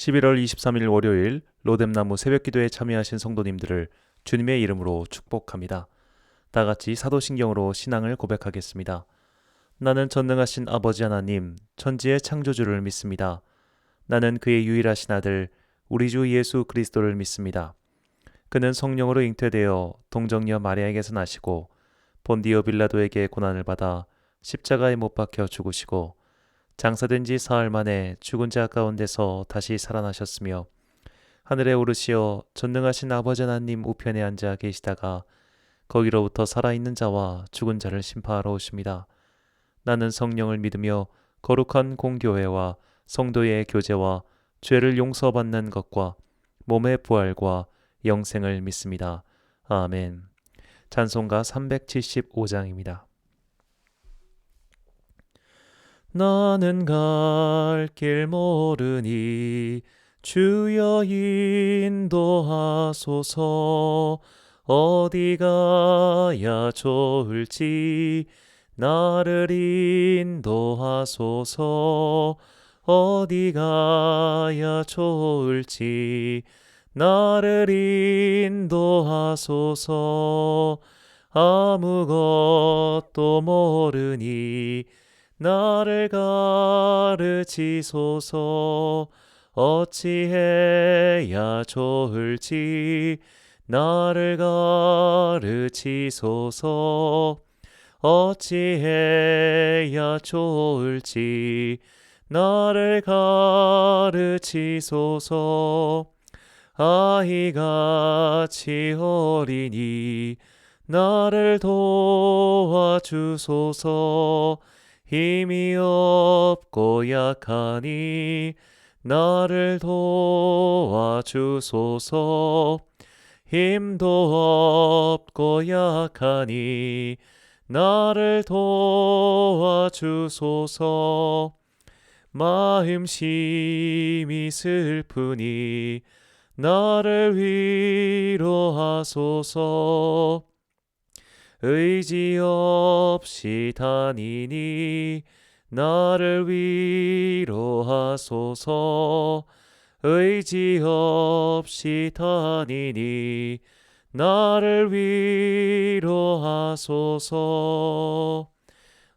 11월 23일 월요일 로뎀나무 새벽기도에 참여하신 성도님들을 주님의 이름으로 축복합니다. 다 같이 사도신경으로 신앙을 고백하겠습니다. 나는 전능하신 아버지 하나님, 천지의 창조주를 믿습니다. 나는 그의 유일하신 아들, 우리 주 예수 그리스도를 믿습니다. 그는 성령으로 잉태되어 동정녀 마리아에게서 나시고 본디오 빌라도에게 고난을 받아 십자가에 못 박혀 죽으시고 장사된 지 사흘 만에 죽은 자 가운데서 다시 살아나셨으며 하늘에 오르시어 전능하신 아버지 하나님 우편에 앉아 계시다가 거기로부터 살아있는 자와 죽은 자를 심판하러 오십니다. 나는 성령을 믿으며 거룩한 공교회와 성도의 교제와 죄를 용서받는 것과 몸의 부활과 영생을 믿습니다. 아멘. 찬송가 375장입니다. 나는 갈 길 모르니 주여 인도하소서. 어디 가야 좋을지 나를 인도하소서. 어디 가야 좋을지 나를 인도하소서. 아무것도 모르니 나를 가르치소서. 어찌해야 좋을지 나를 가르치소서. 어찌해야 좋을지 나를 가르치소서. 아이같이 어리니 나를 도와주소서. 힘이 없고 약하니 나를 도와주소서. 힘도 없고 약하니 나를 도와주소서. 마음심이 슬프니 나를 위로하소서. 의지 없이 다니니 나를 위로하소서. 의지 없이 다니니 나를 위로하소서.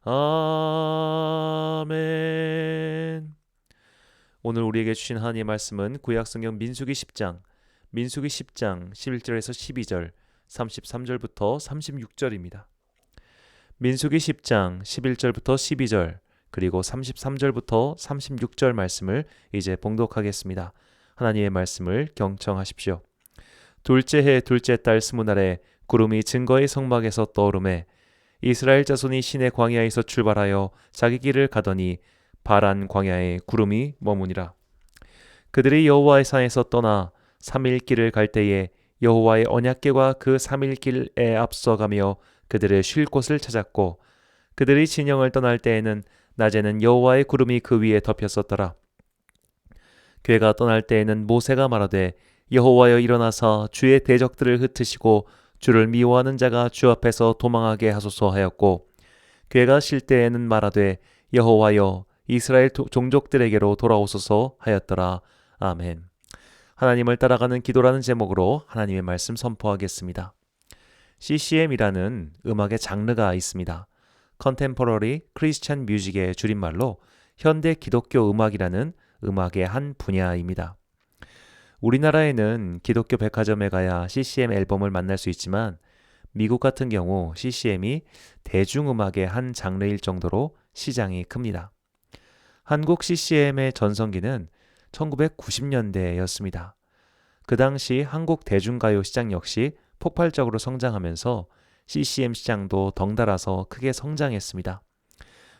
아멘. 오늘 우리에게 주신 하나님의 말씀은 구약성경 민수기 10장 11절에서 12절, 33절부터 36절입니다. 민수기 10장 11절부터 12절 그리고 33절부터 36절 말씀을 이제 봉독하겠습니다. 하나님의 말씀을 경청하십시오. 둘째 해 둘째 달 스무날에 구름이 증거의 성막에서 떠오르매 이스라엘 자손이 시내 광야에서 출발하여 자기 길을 가더니 바란 광야에 구름이 머무니라. 그들이 여호와의 산에서 떠나 3일 길을 갈 때에 여호와의 언약궤가 그 3일 길에 앞서가며 그들의 쉴 곳을 찾았고 그들이 진영을 떠날 때에는 낮에는 여호와의 구름이 그 위에 덮였었더라. 궤가 떠날 때에는 모세가 말하되 여호와여 일어나사 주의 대적들을 흩으시고 주를 미워하는 자가 주 앞에서 도망하게 하소서 하였고 궤가 쉴 때에는 말하되 여호와여 이스라엘 종족들에게로 돌아오소서 하였더라. 아멘. 하나님을 따라가는 기도라는 제목으로 하나님의 말씀 선포하겠습니다. CCM이라는 음악의 장르가 있습니다. Contemporary Christian Music의 줄임말로 현대 기독교 음악이라는 음악의 한 분야입니다. 우리나라에는 기독교 백화점에 가야 CCM 앨범을 만날 수 있지만 미국 같은 경우 CCM이 대중음악의 한 장르일 정도로 시장이 큽니다. 한국 CCM의 전성기는 1990년대였습니다. 그 당시 한국 대중가요 시장 역시 폭발적으로 성장하면서 CCM 시장도 덩달아서 크게 성장했습니다.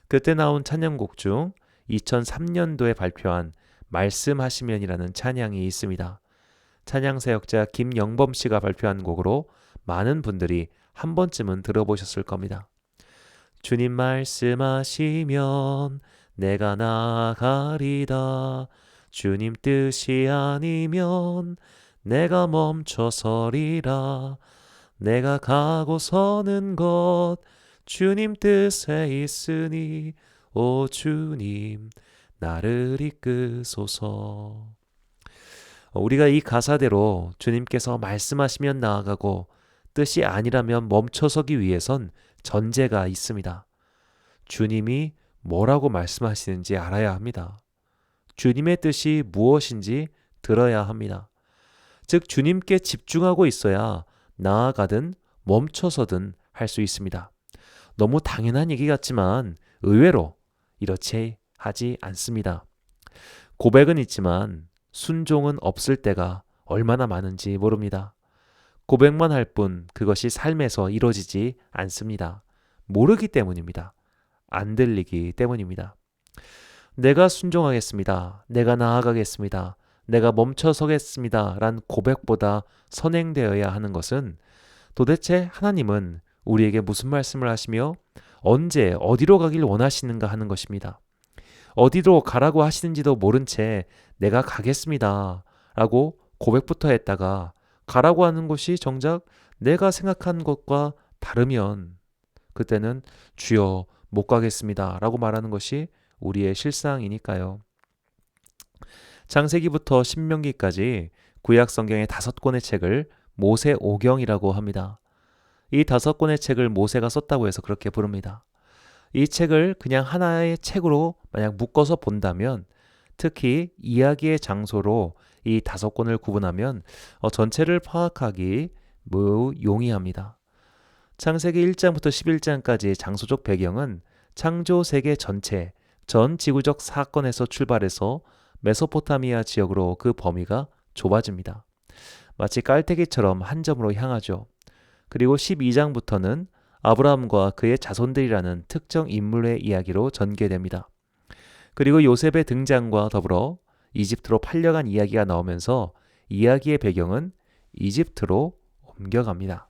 그때 나온 찬양곡 중 2003년도에 발표한 말씀하시면이라는 찬양이 있습니다. 찬양사역자 김영범 씨가 발표한 곡으로 많은 분들이 한 번쯤은 들어보셨을 겁니다. 주님 말씀하시면 내가 나가리다. 주님 뜻이 아니면 내가 멈춰서리라. 내가 가고 서는 곳 주님 뜻에 있으니 오 주님 나를 이끄소서. 우리가 이 가사대로 주님께서 말씀하시면 나아가고 뜻이 아니라면 멈춰서기 위해선 전제가 있습니다. 주님이 뭐라고 말씀하시는지 알아야 합니다. 주님의 뜻이 무엇인지 들어야 합니다. 즉 주님께 집중하고 있어야 나아가든 멈춰서든 할 수 있습니다. 너무 당연한 얘기 같지만 의외로 이렇지 하지 않습니다. 고백은 있지만 순종은 없을 때가 얼마나 많은지 모릅니다. 고백만 할 뿐 그것이 삶에서 이루어지지 않습니다. 모르기 때문입니다. 안 들리기 때문입니다. 내가 순종하겠습니다. 내가 나아가겠습니다. 내가 멈춰서겠습니다. 란 고백보다 선행되어야 하는 것은 도대체 하나님은 우리에게 무슨 말씀을 하시며 언제 어디로 가길 원하시는가 하는 것입니다. 어디로 가라고 하시는지도 모른 채 내가 가겠습니다 라고 고백부터 했다가 가라고 하는 곳이 정작 내가 생각한 것과 다르면 그때는 주여 못 가겠습니다 라고 말하는 것이 우리의 실상이니까요. 창세기부터 신명기까지 구약 성경의 5권의 책을 모세 오경이라고 합니다. 이 5권의 책을 모세가 썼다고 해서 그렇게 부릅니다. 이 책을 그냥 하나의 책으로 만약 묶어서 본다면 특히 이야기의 장소로 이 5권을 구분하면 전체를 파악하기 매우 용이합니다. 창세기 1장부터 11장까지의 장소적 배경은 창조 세계 전체, 전 지구적 사건에서 출발해서 메소포타미아 지역으로 그 범위가 좁아집니다. 마치 깔때기처럼 한 점으로 향하죠. 그리고 12장부터는 아브라함과 그의 자손들이라는 특정 인물의 이야기로 전개됩니다. 그리고 요셉의 등장과 더불어 이집트로 팔려간 이야기가 나오면서 이야기의 배경은 이집트로 옮겨갑니다.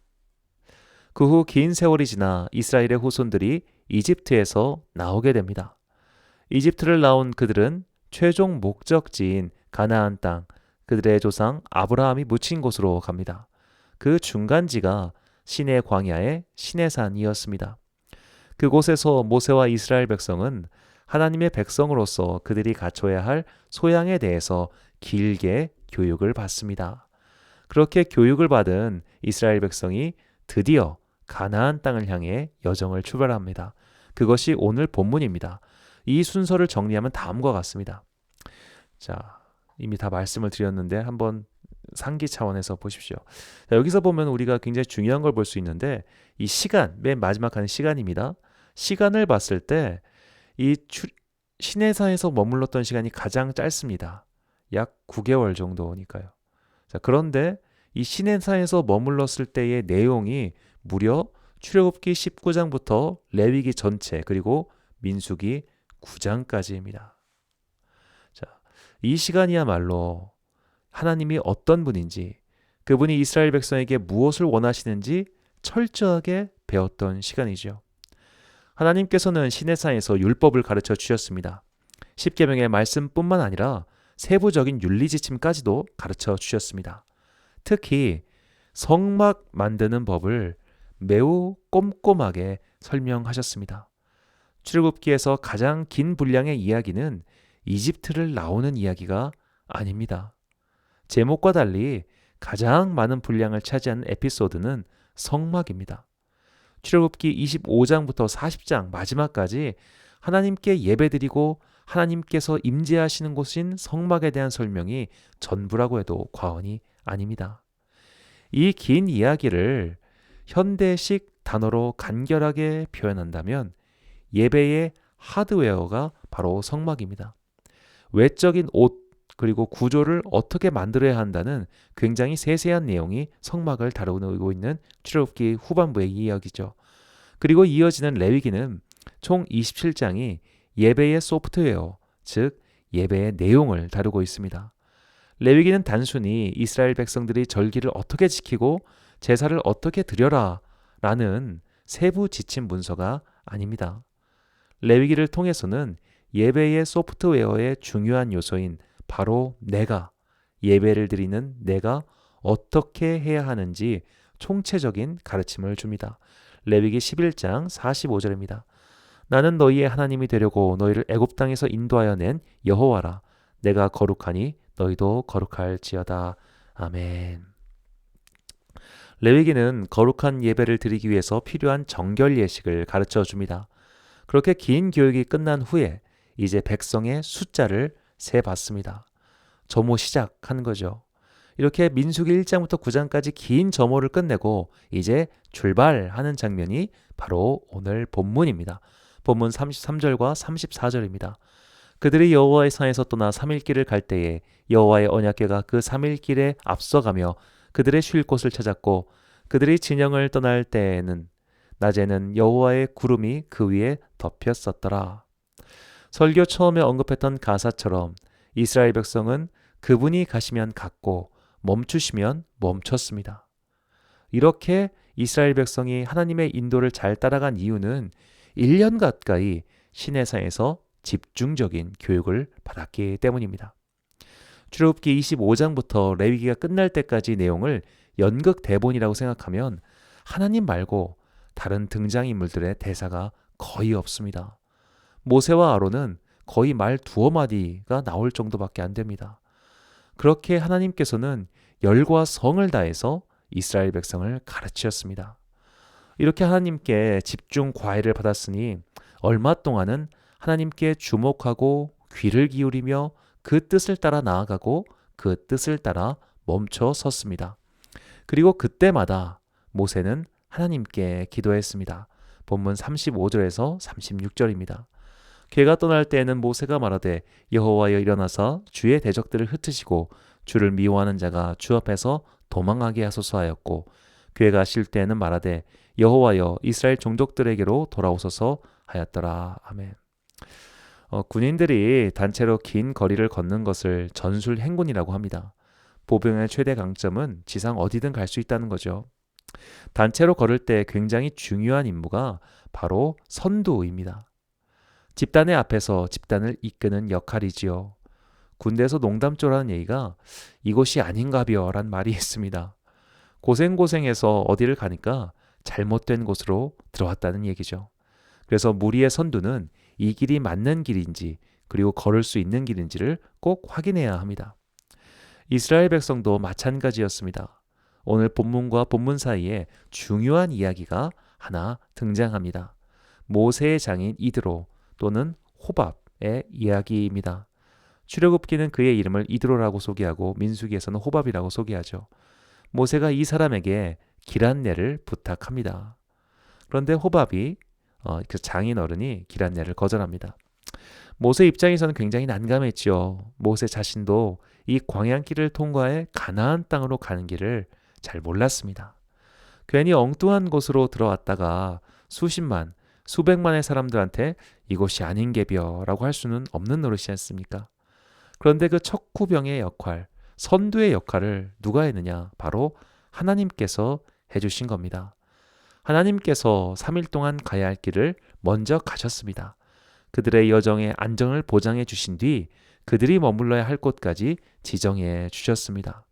그 후 긴 세월이 지나 이스라엘의 후손들이 이집트에서 나오게 됩니다. 이집트를 나온 그들은 최종 목적지인 가나안 땅, 그들의 조상 아브라함이 묻힌 곳으로 갑니다. 그 중간지가 시내 광야의 시내산이었습니다. 그곳에서 모세와 이스라엘 백성은 하나님의 백성으로서 그들이 갖춰야 할 소양에 대해서 길게 교육을 받습니다. 그렇게 교육을 받은 이스라엘 백성이 드디어 가나안 땅을 향해 여정을 출발합니다. 그것이 오늘 본문입니다. 이 순서를 정리하면 다음과 같습니다. 자, 이미 다 말씀을 드렸는데 한번 상기 차원에서 보십시오. 자, 여기서 보면 우리가 굉장히 중요한 걸 볼 수 있는데 이 시간, 맨 마지막 하는 시간입니다. 시간을 봤을 때 이 시내산에서 머물렀던 시간이 가장 짧습니다. 약 9개월 정도니까요. 자, 그런데 이 시내산에서 머물렀을 때의 내용이 무려 출애굽기 19장부터 레위기 전체 그리고 민수기 9장까지입니다. 자, 이 시간이야말로 하나님이 어떤 분인지, 그분이 이스라엘 백성에게 무엇을 원하시는지 철저하게 배웠던 시간이죠. 하나님께서는 시내산에서 율법을 가르쳐 주셨습니다. 십계명의 말씀뿐만 아니라 세부적인 윤리 지침까지도 가르쳐 주셨습니다. 특히 성막 만드는 법을 매우 꼼꼼하게 설명하셨습니다. 출애굽기에서 가장 긴 분량의 이야기는 이집트를 나오는 이야기가 아닙니다. 제목과 달리 가장 많은 분량을 차지하는 에피소드는 성막입니다. 출애굽기 25장부터 40장 마지막까지 하나님께 예배드리고 하나님께서 임재하시는 곳인 성막에 대한 설명이 전부라고 해도 과언이 아닙니다. 이 긴 이야기를 현대식 단어로 간결하게 표현한다면 예배의 하드웨어가 바로 성막입니다. 외적인 옷 그리고 구조를 어떻게 만들어야 한다는 굉장히 세세한 내용이 성막을 다루고 있는 출애굽기 후반부의 이야기죠. 그리고 이어지는 레위기는 총 27장이 예배의 소프트웨어, 즉 예배의 내용을 다루고 있습니다. 레위기는 단순히 이스라엘 백성들이 절기를 어떻게 지키고 제사를 어떻게 드려라 라는 세부 지침 문서가 아닙니다. 레위기를 통해서는 예배의 소프트웨어의 중요한 요소인 바로 내가, 예배를 드리는 내가 어떻게 해야 하는지 총체적인 가르침을 줍니다. 레위기 11장 45절입니다. 나는 너희의 하나님이 되려고 너희를 애굽 땅에서 인도하여 낸 여호와라. 내가 거룩하니 너희도 거룩할지어다. 아멘. 레위기는 거룩한 예배를 드리기 위해서 필요한 정결 예식을 가르쳐 줍니다. 그렇게 긴 교육이 끝난 후에 이제 백성의 숫자를 세봤습니다. 점호 시작하는 거죠. 이렇게 민수기 1장부터 9장까지 긴 점호를 끝내고 이제 출발하는 장면이 바로 오늘 본문입니다. 본문 33절과 34절입니다. 그들이 여호와의 산에서 떠나 3일 길을 갈 때에 여호와의 언약궤가 그 3일 길에 앞서가며 그들의 쉴 곳을 찾았고 그들이 진영을 떠날 때에는 낮에는 여호와의 구름이 그 위에 덮였었더라. 설교 처음에 언급했던 가사처럼 이스라엘 백성은 그분이 가시면 갔고 멈추시면 멈췄습니다. 이렇게 이스라엘 백성이 하나님의 인도를 잘 따라간 이유는 1년 가까이 시내산에서 집중적인 교육을 받았기 때문입니다. 출애굽기 25장부터 레위기가 끝날 때까지 내용을 연극 대본이라고 생각하면 하나님 말고 다른 등장인물들의 대사가 거의 없습니다. 모세와 아론은 거의 말 두어 마디가 나올 정도밖에 안 됩니다. 그렇게 하나님께서는 열과 성을 다해서 이스라엘 백성을 가르치셨습니다. 이렇게 하나님께 집중 과외를 받았으니 얼마 동안은 하나님께 주목하고 귀를 기울이며 그 뜻을 따라 나아가고 그 뜻을 따라 멈춰 섰습니다. 그리고 그때마다 모세는 하나님께 기도했습니다. 본문 35절에서 36절입니다. 걔가 떠날 때에는 모세가 말하되 여호와여 일어나사 주의 대적들을 흩으시고 주를 미워하는 자가 주 앞에서 도망하게 하소서 하였고 걔가 쉴 때에는 말하되 여호와여 이스라엘 종족들에게로 돌아오소서 하였더라. 아멘. 군인들이 단체로 긴 거리를 걷는 것을 전술 행군이라고 합니다. 보병의 최대 강점은 지상 어디든 갈 수 있다는 거죠. 단체로 걸을 때 굉장히 중요한 임무가 바로 선두입니다. 집단의 앞에서 집단을 이끄는 역할이지요. 군대에서 농담조로 하는 얘기가 이곳이 아닌가벼 란 말이 있습니다. 고생고생해서 어디를 가니까 잘못된 곳으로 들어왔다는 얘기죠. 그래서 무리의 선두는 이 길이 맞는 길인지 그리고 걸을 수 있는 길인지를 꼭 확인해야 합니다. 이스라엘 백성도 마찬가지였습니다. 오늘 본문과 본문 사이에 중요한 이야기가 하나 등장합니다. 모세의 장인 이드로 또는 호밥의 이야기입니다. 출애굽기는 그의 이름을 이드로라고 소개하고 민수기에서는 호밥이라고 소개하죠. 모세가 이 사람에게 길 안내를 부탁합니다. 그런데 호밥이 그 장인 어른이 길 안내를 거절합니다. 모세 입장에서는 굉장히 난감했지요. 모세 자신도 이 광야길을 통과해 가나안 땅으로 가는 길을 잘 몰랐습니다. 괜히 엉뚱한 곳으로 들어왔다가 수십만, 수백만의 사람들한테 이곳이 아닌게벼라고 할 수는 없는 노릇이지 않습니까? 그런데 그 척후병의 역할, 선두의 역할을 누가 했느냐? 바로 하나님께서 해주신 겁니다. 하나님께서 3일 동안 가야 할 길을 먼저 가셨습니다. 그들의 여정의 안정을 보장해 주신 뒤 그들이 머물러야 할 곳까지 지정해 주셨습니다.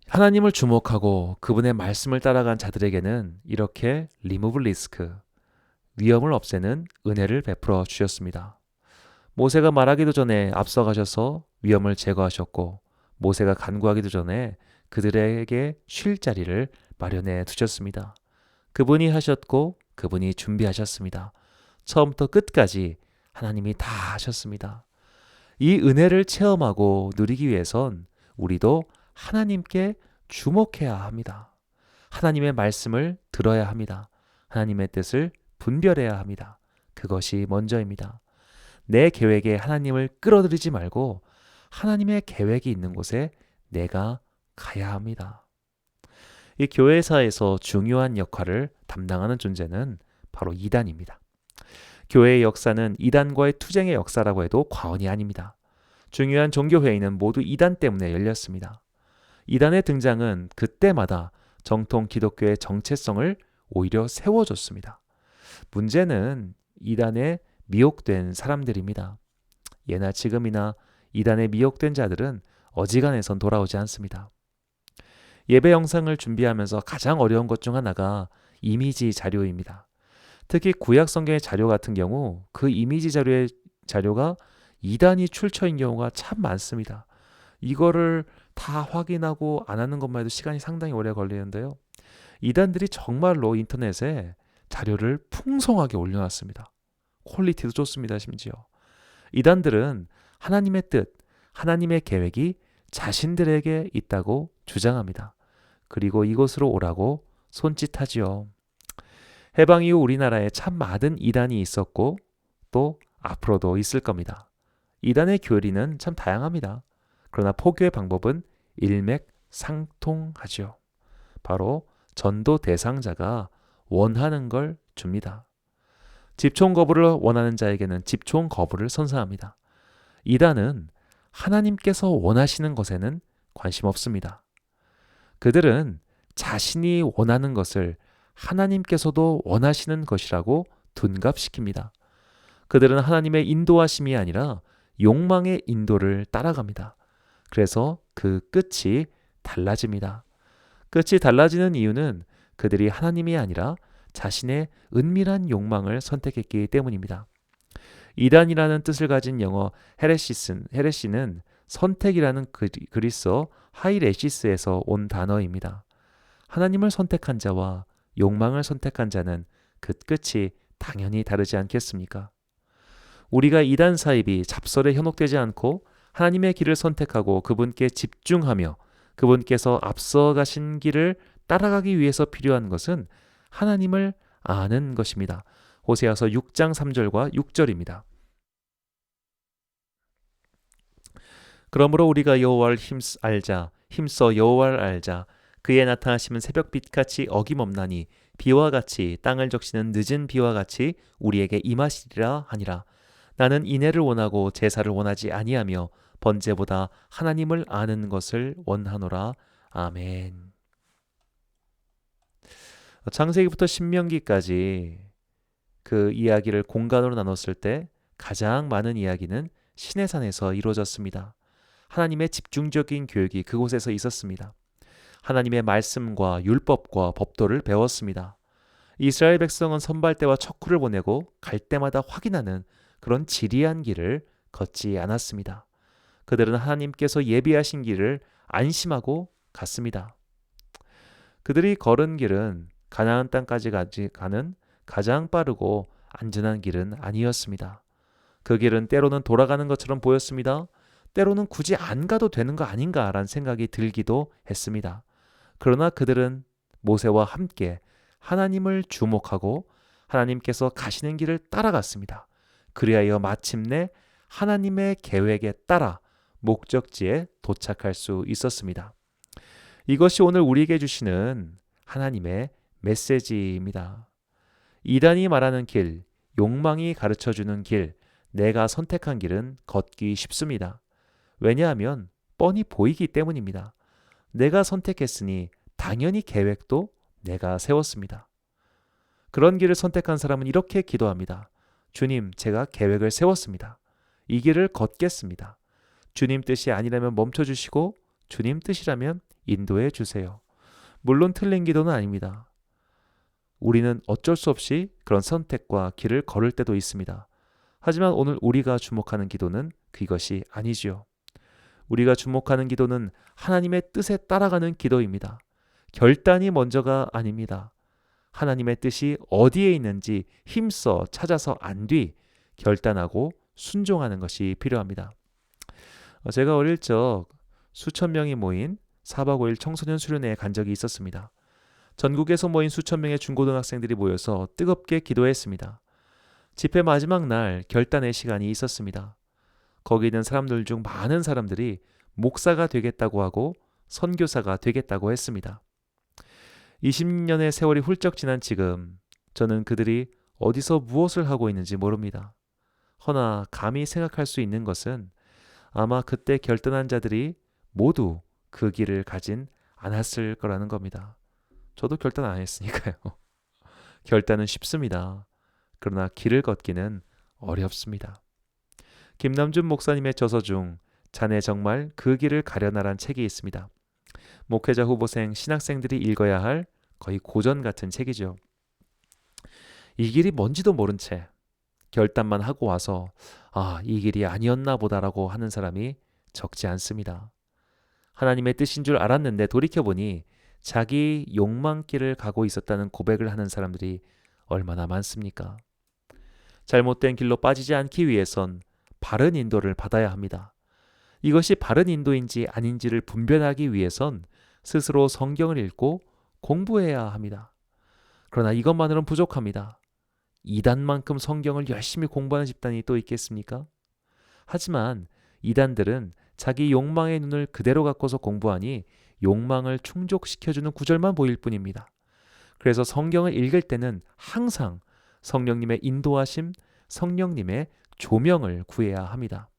하나님을 주목하고 그분의 말씀을 따라간 자들에게는 이렇게 리무블 리스크, 위험을 없애는 은혜를 베풀어 주셨습니다. 모세가 말하기도 전에 앞서가셔서 위험을 제거하셨고 모세가 간구하기도 전에 그들에게 쉴 자리를 마련해 두셨습니다. 그분이 하셨고 그분이 준비하셨습니다. 처음부터 끝까지 하나님이 다 하셨습니다. 이 은혜를 체험하고 누리기 위해선 우리도 하나님께 주목해야 합니다. 하나님의 말씀을 들어야 합니다. 하나님의 뜻을 분별해야 합니다. 그것이 먼저입니다. 내 계획에 하나님을 끌어들이지 말고 하나님의 계획이 있는 곳에 내가 가야 합니다. 이 교회사에서 중요한 역할을 담당하는 존재는 바로 이단입니다. 교회의 역사는 이단과의 투쟁의 역사라고 해도 과언이 아닙니다. 중요한 종교회의는 모두 이단 때문에 열렸습니다. 이단의 등장은 그때마다 정통 기독교의 정체성을 오히려 세워줬습니다. 문제는 이단에 미혹된 사람들입니다. 예나 지금이나 이단에 미혹된 자들은 어지간해선 돌아오지 않습니다. 예배 영상을 준비하면서 가장 어려운 것 중 하나가 이미지 자료입니다. 특히 구약 성경의 자료 같은 경우 그 이미지 자료가 이단이 출처인 경우가 참 많습니다. 이거를 다 확인하고 안 하는 것만 해도 시간이 상당히 오래 걸리는데요. 이단들이 정말로 인터넷에 자료를 풍성하게 올려놨습니다. 퀄리티도 좋습니다. 심지어 이단들은 하나님의 뜻, 하나님의 계획이 자신들에게 있다고 주장합니다. 그리고 이곳으로 오라고 손짓하지요. 해방 이후 우리나라에 참 많은 이단이 있었고 또 앞으로도 있을 겁니다. 이단의 교리는 참 다양합니다. 그러나 포교의 방법은 일맥상통하죠. 바로 전도 대상자가 원하는 걸 줍니다. 집총 거부를 원하는 자에게는 집총 거부를 선사합니다. 이단은 하나님께서 원하시는 것에는 관심 없습니다. 그들은 자신이 원하는 것을 하나님께서도 원하시는 것이라고 둔갑시킵니다. 그들은 하나님의 인도하심이 아니라 욕망의 인도를 따라갑니다. 그래서 그 끝이 달라집니다. 끝이 달라지는 이유는 그들이 하나님이 아니라 자신의 은밀한 욕망을 선택했기 때문입니다. 이단이라는 뜻을 가진 영어 헤레시는 선택이라는 그리스어 하이레시스에서 온 단어입니다. 하나님을 선택한 자와 욕망을 선택한 자는 그 끝이 당연히 다르지 않겠습니까? 우리가 이단 사입이 잡설에 현혹되지 않고 하나님의 길을 선택하고 그분께 집중하며 그분께서 앞서 가신 길을 따라가기 위해서 필요한 것은 하나님을 아는 것입니다. 호세아서 6장 3절과 6절입니다. 그러므로 우리가 여호와를 힘써 여호와를 알자. 그의 나타나심은 새벽빛같이 어김없나니 비와 같이 땅을 적시는 늦은 비와 같이 우리에게 임하시리라 하니라. 나는 인애를 원하고 제사를 원하지 아니하며 번제보다 하나님을 아는 것을 원하노라. 아멘. 창세기부터 신명기까지 그 이야기를 공간으로 나눴을 때 가장 많은 이야기는 시내산에서 이루어졌습니다. 하나님의 집중적인 교육이 그곳에서 있었습니다. 하나님의 말씀과 율법과 법도를 배웠습니다. 이스라엘 백성은 선발대와 척후를 보내고 갈 때마다 확인하는 그런 지리한 길을 걷지 않았습니다. 그들은 하나님께서 예비하신 길을 안심하고 갔습니다. 그들이 걸은 길은 가나안 땅까지 가는 가장 빠르고 안전한 길은 아니었습니다. 그 길은 때로는 돌아가는 것처럼 보였습니다. 때로는 굳이 안 가도 되는 거 아닌가라는 생각이 들기도 했습니다. 그러나 그들은 모세와 함께 하나님을 주목하고 하나님께서 가시는 길을 따라갔습니다. 그리하여 마침내 하나님의 계획에 따라 목적지에 도착할 수 있었습니다. 이것이 오늘 우리에게 주시는 하나님의 메시지입니다. 이단이 말하는 길, 욕망이 가르쳐주는 길, 내가 선택한 길은 걷기 쉽습니다. 왜냐하면 뻔히 보이기 때문입니다. 내가 선택했으니 당연히 계획도 내가 세웠습니다. 그런 길을 선택한 사람은 이렇게 기도합니다. 주님, 제가 계획을 세웠습니다. 이 길을 걷겠습니다. 주님 뜻이 아니라면 멈춰주시고 주님 뜻이라면 인도해 주세요. 물론 틀린 기도는 아닙니다. 우리는 어쩔 수 없이 그런 선택과 길을 걸을 때도 있습니다. 하지만 오늘 우리가 주목하는 기도는 그것이 아니지요. 우리가 주목하는 기도는 하나님의 뜻에 따라가는 기도입니다. 결단이 먼저가 아닙니다. 하나님의 뜻이 어디에 있는지 힘써 찾아서 안 뒤 결단하고 순종하는 것이 필요합니다. 제가 어릴 적 수천 명이 모인 4박 5일 청소년 수련회에 간 적이 있었습니다. 전국에서 모인 수천 명의 중고등학생들이 모여서 뜨겁게 기도했습니다. 집회 마지막 날 결단의 시간이 있었습니다. 거기 있는 사람들 중 많은 사람들이 목사가 되겠다고 하고 선교사가 되겠다고 했습니다. 20년의 세월이 훌쩍 지난 지금 저는 그들이 어디서 무엇을 하고 있는지 모릅니다. 허나 감히 생각할 수 있는 것은 아마 그때 결단한 자들이 모두 그 길을 가진 않았을 거라는 겁니다. 저도 결단 안 했으니까요. 결단은 쉽습니다. 그러나 길을 걷기는 어렵습니다. 김남준 목사님의 저서 중 자네 정말 그 길을 가려나란 책이 있습니다. 목회자 후보생 신학생들이 읽어야 할 거의 고전 같은 책이죠. 이 길이 뭔지도 모른 채 결단만 하고 와서 이 길이 아니었나 보다라고 하는 사람이 적지 않습니다. 하나님의 뜻인 줄 알았는데 돌이켜보니 자기 욕망길을 가고 있었다는 고백을 하는 사람들이 얼마나 많습니까? 잘못된 길로 빠지지 않기 위해선 바른 인도를 받아야 합니다. 이것이 바른 인도인지 아닌지를 분별하기 위해선 스스로 성경을 읽고 공부해야 합니다. 그러나 이것만으로는 부족합니다. 이단만큼 성경을 열심히 공부하는 집단이 또 있겠습니까? 하지만 이단들은 자기 욕망의 눈을 그대로 갖고서 공부하니 욕망을 충족시켜주는 구절만 보일 뿐입니다. 그래서 성경을 읽을 때는 항상 성령님의 인도하심, 성령님의 조명을 구해야 합니다.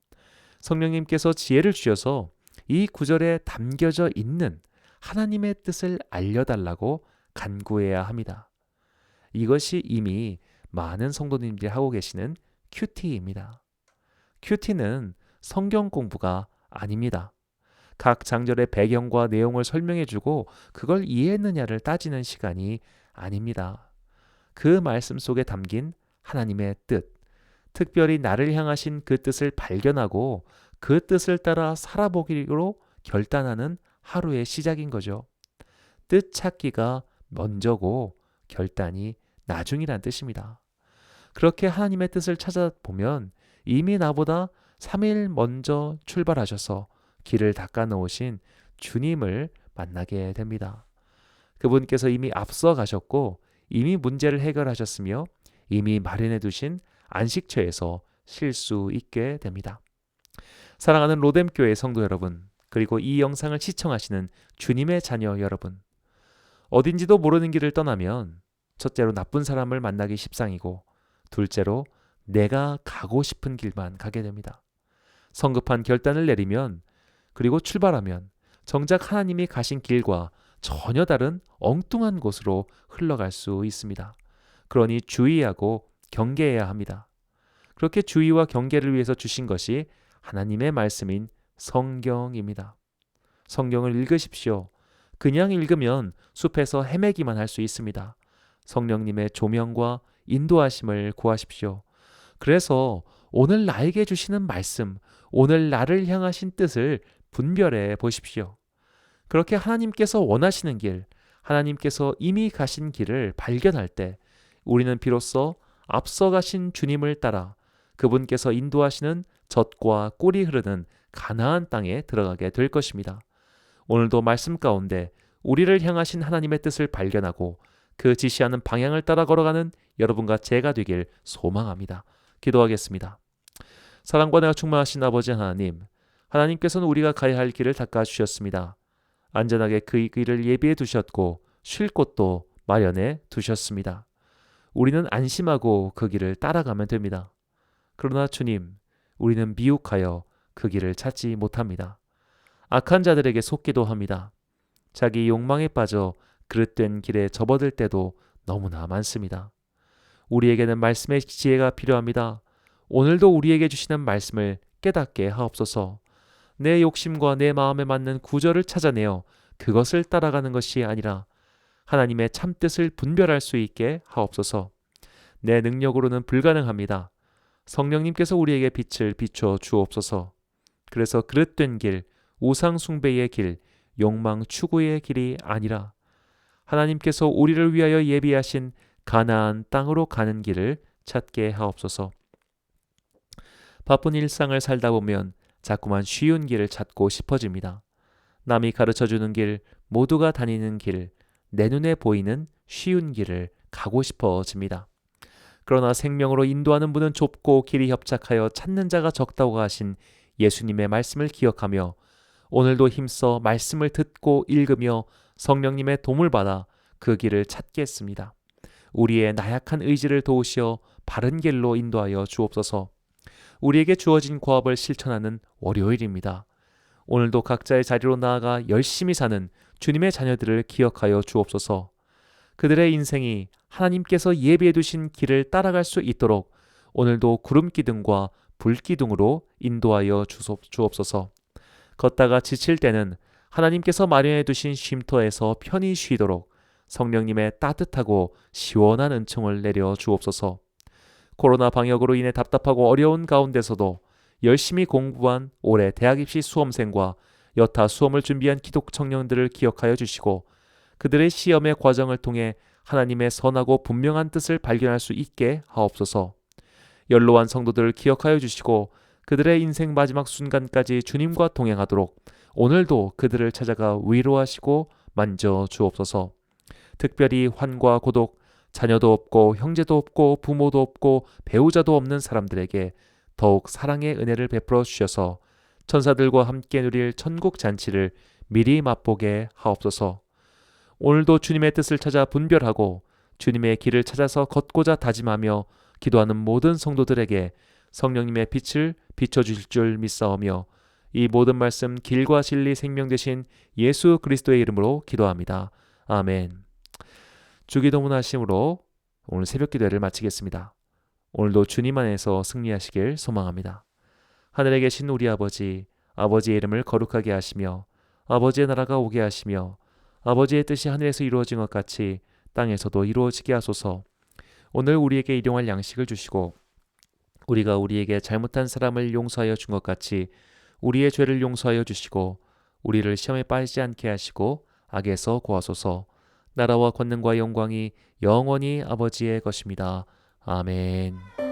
성령님께서 지혜를 주셔서 이 구절에 담겨져 있는 하나님의 뜻을 알려달라고 간구해야 합니다. 이것이 이미 많은 성도님들이 하고 계시는 큐티입니다. 큐티는 성경 공부가 아닙니다. 각 장절의 배경과 내용을 설명해주고 그걸 이해했느냐를 따지는 시간이 아닙니다. 그 말씀 속에 담긴 하나님의 뜻, 특별히 나를 향하신 그 뜻을 발견하고 그 뜻을 따라 살아보기로 결단하는 하루의 시작인 거죠. 뜻 찾기가 먼저고 결단이 나중이란 뜻입니다. 그렇게 하나님의 뜻을 찾아보면 이미 나보다 3일 먼저 출발하셔서 길을 닦아 놓으신 주님을 만나게 됩니다. 그분께서 이미 앞서 가셨고 이미 문제를 해결하셨으며 이미 마련해 두신 안식처에서 쉴 수 있게 됩니다. 사랑하는 로뎀교회 성도 여러분, 그리고 이 영상을 시청하시는 주님의 자녀 여러분, 어딘지도 모르는 길을 떠나면 첫째로 나쁜 사람을 만나기 십상이고 둘째로 내가 가고 싶은 길만 가게 됩니다. 성급한 결단을 내리면 그리고 출발하면 정작 하나님이 가신 길과 전혀 다른 엉뚱한 곳으로 흘러갈 수 있습니다. 그러니 주의하고 경계해야 합니다. 그렇게 주의와 경계를 위해서 주신 것이 하나님의 말씀인 성경입니다. 성경을 읽으십시오. 그냥 읽으면 숲에서 헤매기만 할 수 있습니다. 성령님의 조명과 인도하심을 구하십시오. 그래서 오늘 나에게 주시는 말씀, 오늘 나를 향하신 뜻을 분별해 보십시오. 그렇게 하나님께서 원하시는 길, 하나님께서 이미 가신 길을 발견할 때 우리는 비로소 앞서 가신 주님을 따라 그분께서 인도하시는 젖과 꿀이 흐르는 가나안 땅에 들어가게 될 것입니다. 오늘도 말씀 가운데 우리를 향하신 하나님의 뜻을 발견하고 그 지시하는 방향을 따라 걸어가는 여러분과 제가 되길 소망합니다. 기도하겠습니다. 사랑과 내가 충만하신 아버지 하나님, 하나님께서는 우리가 가야 할 길을 닦아주셨습니다. 안전하게 그 길을 예비해 두셨고 쉴 곳도 마련해 두셨습니다. 우리는 안심하고 그 길을 따라가면 됩니다. 그러나 주님, 우리는 미혹하여 그 길을 찾지 못합니다. 악한 자들에게 속기도 합니다. 자기 욕망에 빠져 그릇된 길에 접어들 때도 너무나 많습니다. 우리에게는 말씀의 지혜가 필요합니다. 오늘도 우리에게 주시는 말씀을 깨닫게 하옵소서. 내 욕심과 내 마음에 맞는 구절을 찾아내어 그것을 따라가는 것이 아니라 하나님의 참뜻을 분별할 수 있게 하옵소서. 내 능력으로는 불가능합니다. 성령님께서 우리에게 빛을 비춰 주옵소서. 그래서 그릇된 길, 우상 숭배의 길, 욕망 추구의 길이 아니라 하나님께서 우리를 위하여 예비하신 가나안 땅으로 가는 길을 찾게 하옵소서. 바쁜 일상을 살다 보면 자꾸만 쉬운 길을 찾고 싶어집니다. 남이 가르쳐주는 길, 모두가 다니는 길, 내 눈에 보이는 쉬운 길을 가고 싶어집니다. 그러나 생명으로 인도하는 분은 좁고 길이 협착하여 찾는 자가 적다고 하신 예수님의 말씀을 기억하며 오늘도 힘써 말씀을 듣고 읽으며 성령님의 도움을 받아 그 길을 찾겠습니다. 우리의 나약한 의지를 도우시어 바른 길로 인도하여 주옵소서. 우리에게 주어진 과업을 실천하는 월요일입니다. 오늘도 각자의 자리로 나아가 열심히 사는 주님의 자녀들을 기억하여 주옵소서. 그들의 인생이 하나님께서 예비해 두신 길을 따라갈 수 있도록 오늘도 구름기둥과 불기둥으로 인도하여 주옵소서. 걷다가 지칠 때는 하나님께서 마련해 두신 쉼터에서 편히 쉬도록 성령님의 따뜻하고 시원한 은총을 내려 주옵소서. 코로나 방역으로 인해 답답하고 어려운 가운데서도 열심히 공부한 올해 대학 입시 수험생과 여타 수험을 준비한 기독 청년들을 기억하여 주시고 그들의 시험의 과정을 통해 하나님의 선하고 분명한 뜻을 발견할 수 있게 하옵소서. 연로한 성도들을 기억하여 주시고 그들의 인생 마지막 순간까지 주님과 동행하도록 오늘도 그들을 찾아가 위로하시고 만져 주옵소서. 특별히 환과 고독, 자녀도 없고 형제도 없고 부모도 없고 배우자도 없는 사람들에게 더욱 사랑의 은혜를 베풀어 주셔서 천사들과 함께 누릴 천국 잔치를 미리 맛보게 하옵소서. 오늘도 주님의 뜻을 찾아 분별하고 주님의 길을 찾아서 걷고자 다짐하며 기도하는 모든 성도들에게 성령님의 빛을 비춰주실 줄 믿사오며 이 모든 말씀 길과 진리 생명 되신 예수 그리스도의 이름으로 기도합니다. 아멘. 주기도문 하심으로 오늘 새벽 기도회를 마치겠습니다. 오늘도 주님 안에서 승리하시길 소망합니다. 하늘에 계신 우리 아버지, 아버지의 이름을 거룩하게 하시며 아버지의 나라가 오게 하시며 아버지의 뜻이 하늘에서 이루어진 것 같이 땅에서도 이루어지게 하소서. 오늘 우리에게 일용할 양식을 주시고 우리가 우리에게 잘못한 사람을 용서하여 준 것 같이 우리의 죄를 용서하여 주시고 우리를 시험에 빠지지 않게 하시고 악에서 구하소서. 나라와 권능과 영광이 영원히 아버지의 것입니다. 아멘.